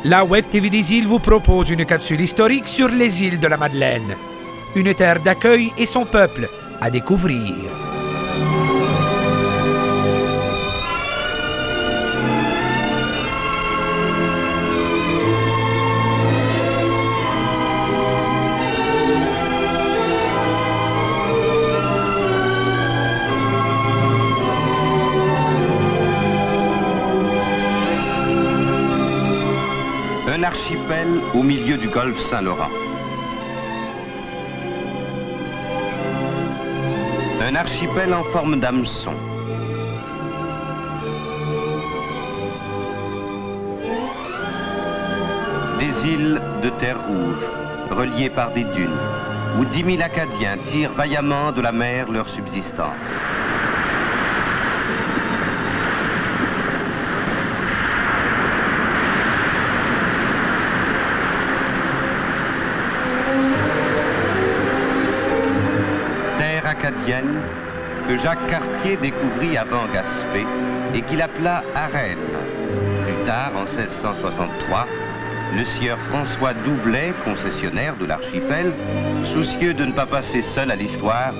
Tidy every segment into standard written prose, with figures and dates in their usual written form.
La Web TV des îles vous propose une capsule historique sur les îles de la Madeleine. Une terre d'accueil et son peuple à découvrir. Un archipel au milieu du golfe Saint-Laurent. Un archipel en forme d'hameçon. Des îles de terre rouge, reliées par des dunes, où 10 000 Acadiens tirent vaillamment de la mer leur subsistance. Acadienne que Jacques Cartier découvrit avant Gaspé et qu'il appela Arène. Plus tard, en 1663, le sieur François Doublet, concessionnaire de l'archipel, soucieux de ne pas passer seul à l'histoire,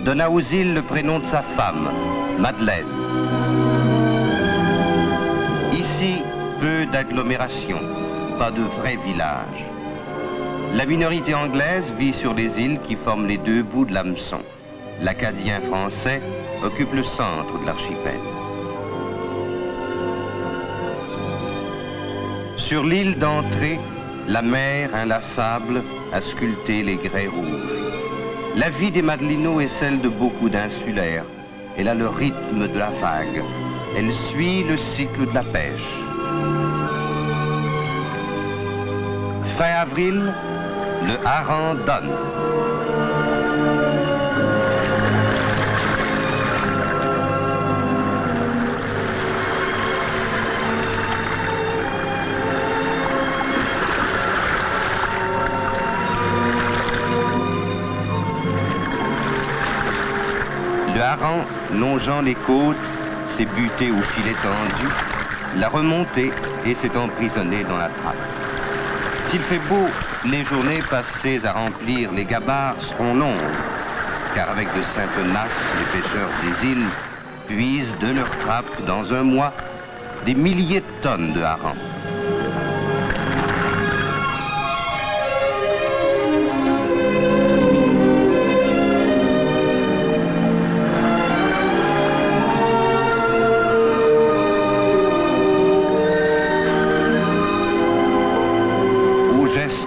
donna aux îles le prénom de sa femme, Madeleine. Ici, peu d'agglomération, pas de vrais villages. La minorité anglaise vit sur les îles qui forment les deux bouts de l'hameçon. L'Acadien français occupe le centre de l'archipel. Sur l'île d'entrée, la mer inlassable a sculpté les grès rouges. La vie des Madelinots est celle de beaucoup d'insulaires. Elle a le rythme de la vague. Elle suit le cycle de la pêche. Fin avril, le hareng donne. Le hareng, longeant les côtes, s'est buté au filet tendu, l'a remonté et s'est emprisonné dans la trappe. S'il fait beau, les journées passées à remplir les gabarres seront longues, car avec de simples nasses, les pêcheurs des îles puisent de leurs trappes dans un mois des milliers de tonnes de hareng.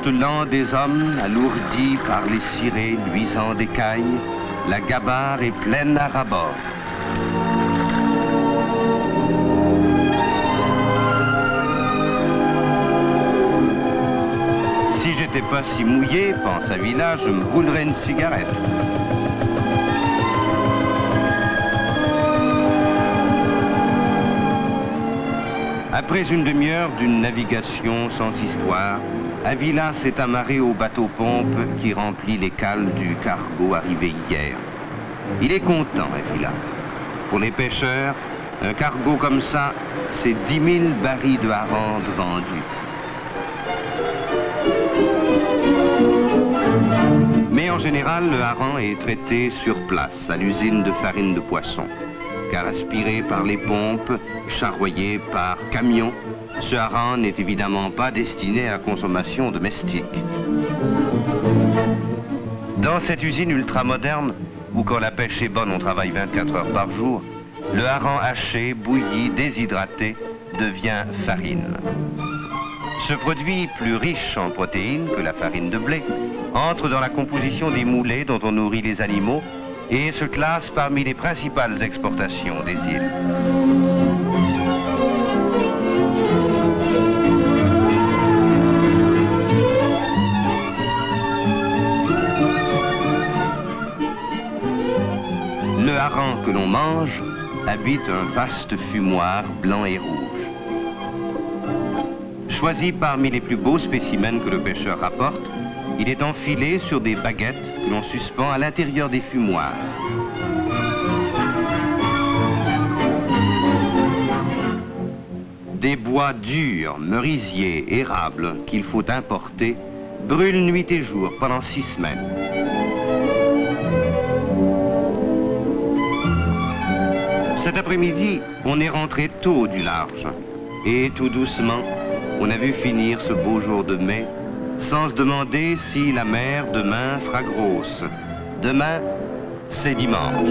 Lent des hommes, alourdis par les cirés luisants d'écailles, la gabarre est pleine à ras-bord. Si j'étais pas si mouillé, pense Avila, je me roulerais une cigarette. Après une demi-heure d'une navigation sans histoire, Avila s'est amarré au bateau-pompe qui remplit les cales du cargo arrivé hier. Il est content, Avila. Pour les pêcheurs, un cargo comme ça, c'est 10 000 barils de hareng vendus. Mais en général, le hareng est traité sur place, à l'usine de farine de poisson. Car aspiré par les pompes, charroyé par camions, ce hareng n'est évidemment pas destiné à consommation domestique. Dans cette usine ultramoderne, où quand la pêche est bonne on travaille 24 heures par jour, le hareng haché, bouilli, déshydraté devient farine. Ce produit, plus riche en protéines que la farine de blé, entre dans la composition des moulets dont on nourrit les animaux et se classe parmi les principales exportations des îles. Le hareng que l'on mange habite un vaste fumoir blanc et rouge. Choisi parmi les plus beaux spécimens que le pêcheur rapporte, il est enfilé sur des baguettes que l'on suspend à l'intérieur des fumoirs. des bois durs, merisiers, érables, qu'il faut importer, brûlent nuit et jour pendant 6 semaines. Cet après-midi, on est rentré tôt du large. Et tout doucement, on a vu finir ce beau jour de mai, sans se demander si la mer demain sera grosse. Demain, c'est dimanche.